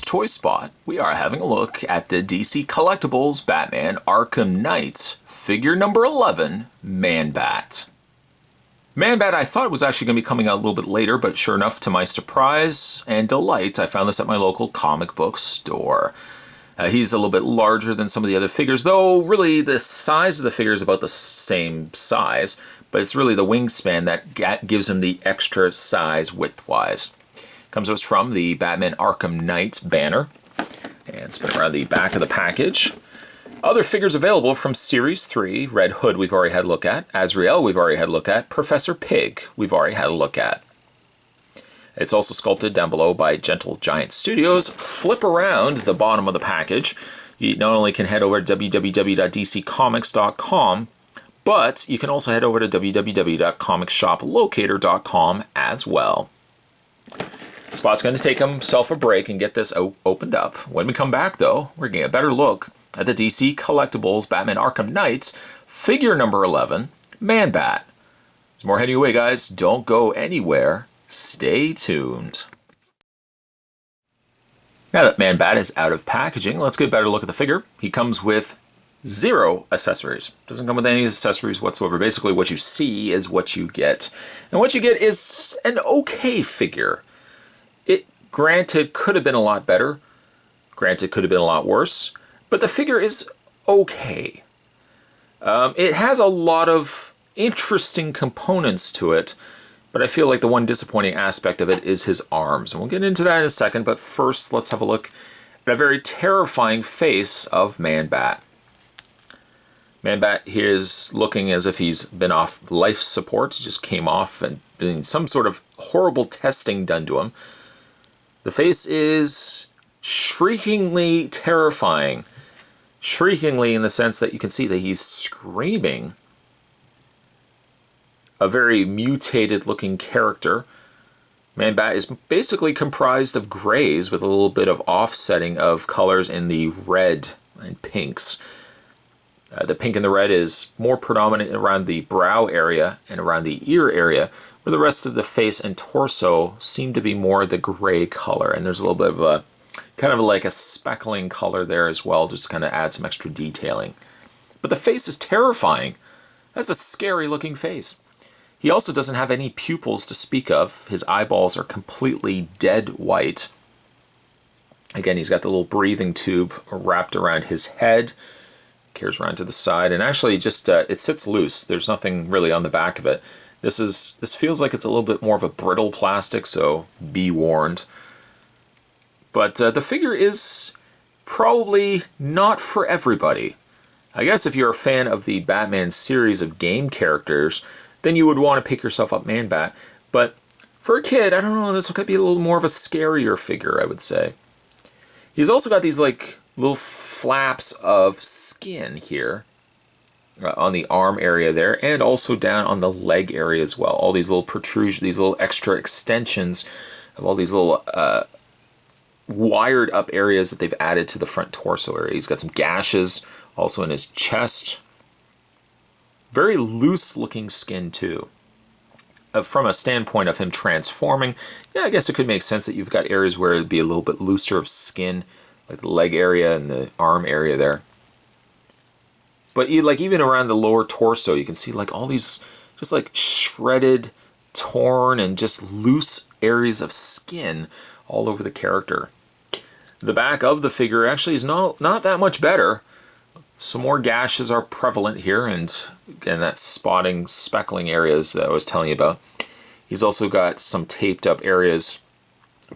Toy Spot, we are having a look at the DC Collectibles Batman Arkham Knight, figure number 11, Manbat. Manbat, I thought was actually going to be coming out a little bit later, but sure enough, to my surprise and delight, I found this at my local comic book store. He's a little bit larger than some of the other figures, though really the size of the figure is about the same size, but it's really the wingspan that gives him the extra size width-wise. Comes to us from the Batman Arkham Knight banner. And spin around the back of the package. Other figures available from Series 3. Red Hood we've already had a look at. Azrael we've already had a look at. Professor Pig we've already had a look at. It's also sculpted down below by Gentle Giant Studios. Flip around the bottom of the package. You not only can head over to www.dccomics.com, but you can also head over to www.comicsshoplocator.com as well. Spot's going to take himself a break and get this opened up. When we come back, though, we're getting a better look at the DC Collectibles Batman Arkham Knights figure number 11, Manbat. There's more heading away, guys. Don't go anywhere. Stay tuned. Now that Manbat is out of packaging, let's get a better look at the figure. He comes with 0 accessories. Doesn't come with any accessories whatsoever. Basically, what you see is what you get. And what you get is an okay figure. It, granted, could have been a lot better. Granted, could have been a lot worse. But the figure is okay. It has a lot of interesting components to it, but I feel like the one disappointing aspect of it is his arms. And we'll get into that in a second, but first let's have a look at a very terrifying face of Manbat. Manbat is looking as if he's been off life support. He just came off and been some sort of horrible testing done to him. The face is shriekingly terrifying. Shriekingly in the sense that you can see that he's screaming. A very mutated looking character. Manbat is basically comprised of grays with a little bit of offsetting of colors in the red and pinks. The pink and the red is more predominant around the brow area and around the ear area, where the rest of the face and torso seem to be more the gray color. And there's a little bit of a kind of like a speckling color there as well, just to kind of add some extra detailing. But the face is terrifying. That's a scary looking face. He also doesn't have any pupils to speak of. His eyeballs are completely dead white. Again, he's got the little breathing tube wrapped around his head. Carries around to the side, and actually just it sits loose. There's nothing really on the back of it. This feels like it's a little bit more of a brittle plastic, so be warned. But the figure is probably not for everybody. I guess if you're a fan of the Batman series of game characters, then you would want to pick yourself up Manbat. But for a kid, I don't know, this could be a little more of a scarier figure, I would say. He's also got these like little flaps of skin here on the arm area there, and also down on the leg area as well. All these little protrusions, these little extra extensions of all these little wired up areas that they've added to the front torso area. He's got some gashes also in his chest. Very loose looking skin too. From a standpoint of him transforming, yeah, I guess it could make sense that you've got areas where it'd be a little bit looser of skin, like the leg area and the arm area there. But even around the lower torso, you can see like all these just like shredded, torn, and just loose areas of skin all over the character. The back of the figure actually is not that much better. Some more gashes are prevalent here, and again, that spotting, speckling areas that I was telling you about. He's also got some taped up areas,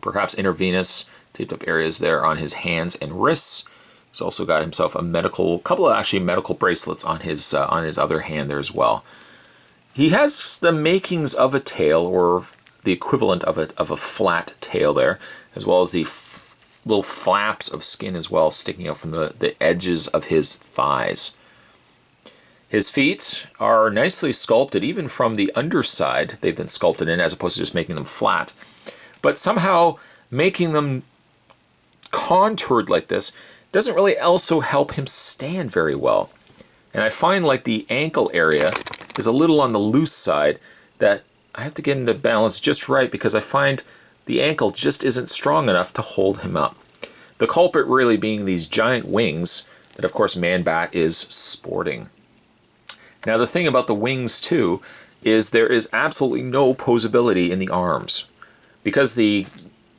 perhaps intravenous, taped up areas there on his hands and wrists. He's also got himself a couple of actually medical bracelets on his other hand there as well. He has the makings of a tail, or the equivalent of a flat tail there, as well as the little flaps of skin as well sticking out from the edges of his thighs. His feet are nicely sculpted, even from the underside they've been sculpted in, as opposed to just making them flat. But somehow making them contoured like this doesn't really also help him stand very well. And I find like the ankle area is a little on the loose side, that I have to get into balance just right, because I find the ankle just isn't strong enough to hold him up. The culprit really being these giant wings that, of course, Manbat is sporting. Now, the thing about the wings, too, is there is absolutely no posability in the arms. Because the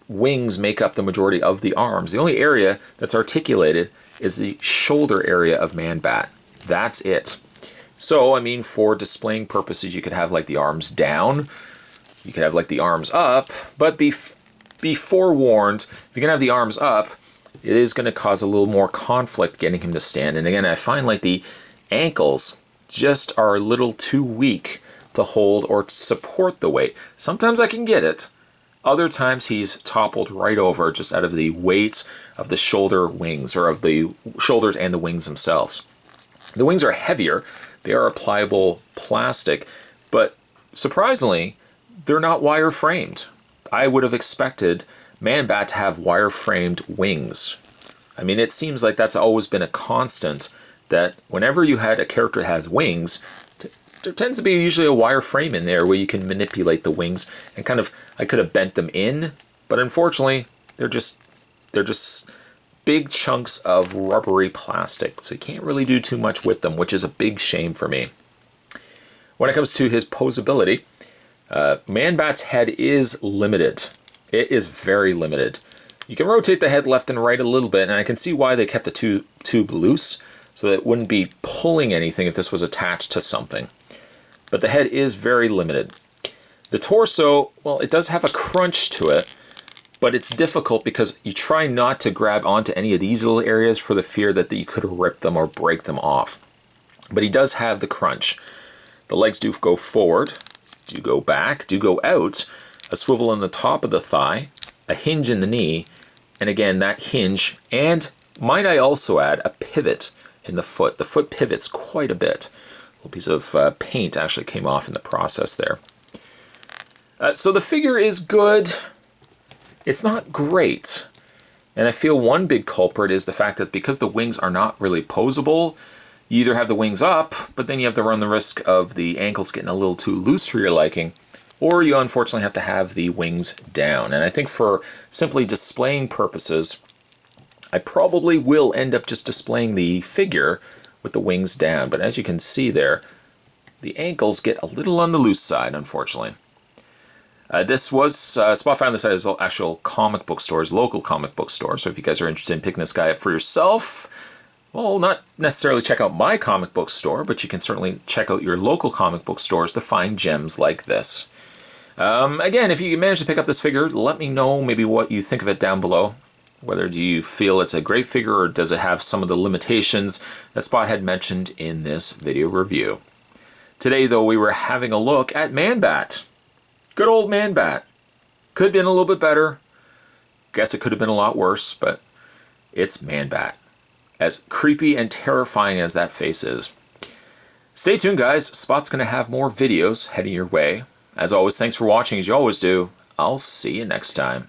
wings make up the majority of the arms, the only area that's articulated is the shoulder area of Manbat. That's it. So, I mean, for displaying purposes, you could have, like, the arms down. You could have, like, the arms up. But be forewarned, if you can have the arms up, it is going to cause a little more conflict getting him to stand. And again, I find, like, the ankles just are a little too weak to hold or support the weight. Sometimes I can get it. Other times he's toppled right over just out of the weight of the shoulder wings, or of the shoulders and the wings themselves. The wings are heavier. They are a pliable plastic, but surprisingly, they're not wire framed. I would have expected Manbat to have wire framed wings. I mean, it seems like that's always been a constant, that whenever you had a character that has wings, there tends to be usually a wire frame in there where you can manipulate the wings and kind of, I could have bent them in, but unfortunately they're just big chunks of rubbery plastic, so you can't really do too much with them, which is a big shame for me. When it comes to his posability, Manbat's head is limited. It is very limited. You can rotate the head left and right a little bit, and I can see why they kept the tube loose, so that it wouldn't be pulling anything if this was attached to something. But the head is very limited. The torso, well, it does have a crunch to it, but it's difficult because you try not to grab onto any of these little areas for the fear that you could rip them or break them off. But he does have the crunch. The legs do go forward, do go back, do go out, a swivel on the top of the thigh, a hinge in the knee, and again, that hinge, and might I also add, a pivot in the foot. The foot pivots quite a bit. A little piece of paint actually came off in the process there. So the figure is good. It's not great. And I feel one big culprit is the fact that because the wings are not really posable, you either have the wings up, but then you have to run the risk of the ankles getting a little too loose for your liking, or you unfortunately have to have the wings down. And I think for simply displaying purposes, I probably will end up just displaying the figure with the wings down. But as you can see there, the ankles get a little on the loose side, unfortunately. This was, Spot found this at his actual comic book store, his local comic book store. So if you guys are interested in picking this guy up for yourself, well, not necessarily check out my comic book store, but you can certainly check out your local comic book stores to find gems like this. Again, if you manage to pick up this figure, let me know maybe what you think of it down below. Whether do you feel it's a great figure, or does it have some of the limitations that Spot had mentioned in this video review. Today, though, we were having a look at Manbat. Good old Manbat. Could have been a little bit better. Guess it could have been a lot worse, but it's Manbat. As creepy and terrifying as that face is. Stay tuned, guys. Spot's going to have more videos heading your way. As always, thanks for watching, as you always do. I'll see you next time.